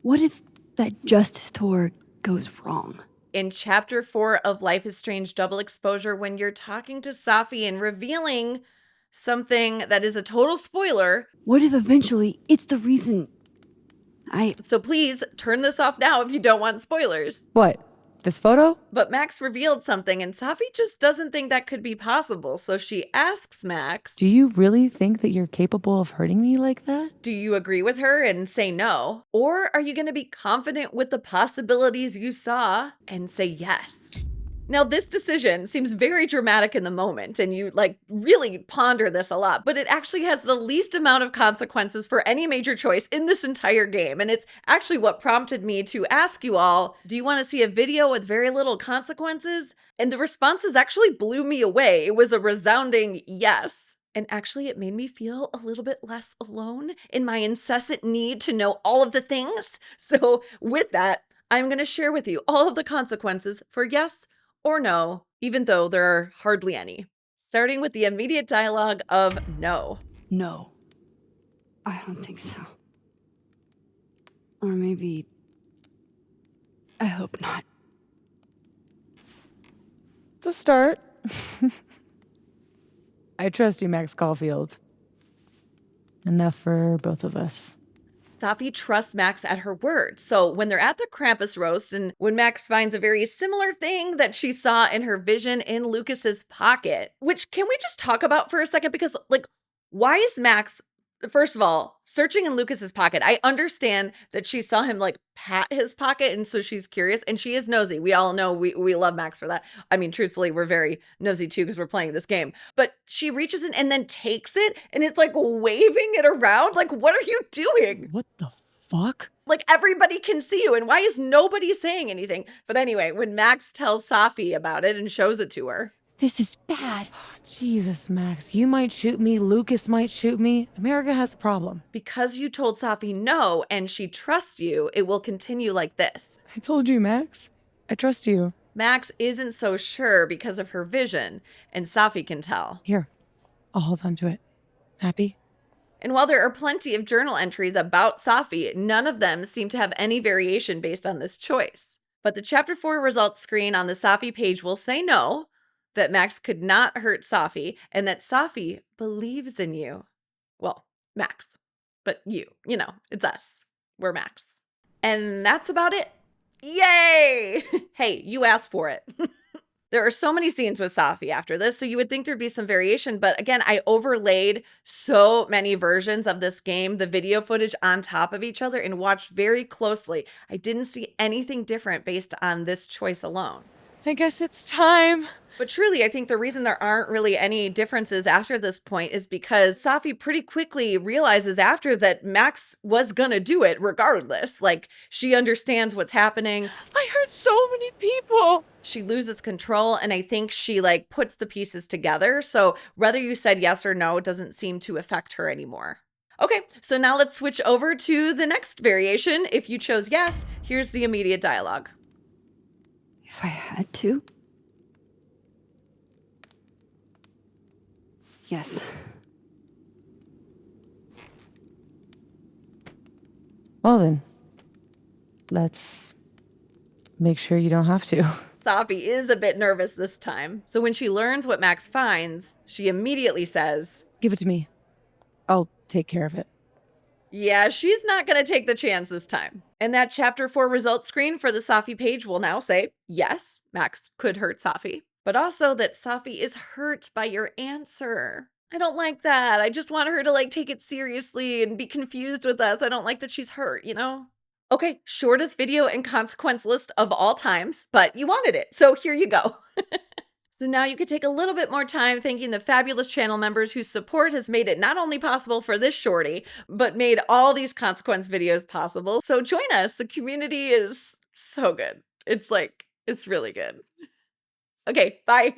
What if that justice tour goes wrong? In Chapter 4 of Life is Strange Double Exposure, when you're talking to Safi and revealing something that is a total spoiler. What if eventually it's the reason So please turn this off now if you don't want spoilers. What? This photo? But Max revealed something, and Safi just doesn't think that could be possible. So she asks Max, Do you really think that you're capable of hurting me like that? do you agree with her and say no? Or are you going to be confident with the possibilities you saw and say yes? Now, this decision seems very dramatic in the moment, and you really ponder this a lot, but it actually has the least amount of consequences for any major choice in this entire game. And it's actually what prompted me to ask you all, do you want to see a video with very little consequences? And the responses actually blew me away. It was a resounding yes. And actually, it made me feel a little bit less alone in my incessant need to know all of the things. So with that, I'm going to share with you all of the consequences for yes or no, even though there are hardly any. Starting with the immediate dialogue of no. No. I don't think so. Or maybe... I hope not. To start, I trust you, Max Caulfield. Enough for both of us. Safi trusts Max at her word. So when they're at the Krampus roast and when Max finds a very similar thing that she saw in her vision in Lucas's pocket, which can we just talk about for a second? Because why is Max, first of all, searching in Lucas's pocket? I understand that she saw him pat his pocket, and so she's curious, and she is nosy. We all know we love Max for that. I mean, truthfully, we're very nosy too because we're playing this game. But she reaches in and then takes it, and it's waving it around. What are you doing? What the fuck? Everybody can see you, and why is nobody saying anything? But anyway, when Max tells Safi about it and shows it to her, This is bad. Jesus, Max, you might shoot me, Lucas might shoot me. America has a problem. because you told Safi no and she trusts you, it will continue like this. I told you, Max. I trust you. Max isn't so sure because of her vision, and Safi can tell. Here, I'll hold on to it. Happy? And while there are plenty of journal entries about Safi, none of them seem to have any variation based on this choice. But the Chapter 4 results screen on the Safi page will say no, that Max could not hurt Safi, and that Safi believes in you. Well, Max. But it's us. We're Max. And that's about it. Yay! Hey, you asked for it. There are so many scenes with Safi after this, so you would think there'd be some variation. But again, I overlaid so many versions of this game, the video footage on top of each other, and watched very closely. I didn't see anything different based on this choice alone. I guess it's time. But truly, I think the reason there aren't really any differences after this point is because Safi pretty quickly realizes after that Max was gonna do it regardless. She understands what's happening. I hurt so many people. She loses control, and I think she puts the pieces together. So whether you said yes or no, it doesn't seem to affect her anymore. Okay, so now let's switch over to the next variation. If you chose yes, here's the immediate dialogue. If I had to? Yes. Well then, let's make sure you don't have to. Safi is a bit nervous this time. So when she learns what Max finds, she immediately says, Give it to me. I'll take care of it. yeah, she's not going to take the chance this time. And that Chapter 4 results screen for the Safi page will now say, yes, Max could hurt Safi, but also that Safi is hurt by your answer. I don't like that. I just want her to take it seriously and be confused with us. I don't like that she's hurt, Okay, shortest video and consequence list of all times, but you wanted it, so here you go. So now you could take a little bit more time thanking the fabulous channel members whose support has made it not only possible for this shorty, but made all these consequence videos possible. So join us. The community is so good. It's really good. Okay, bye.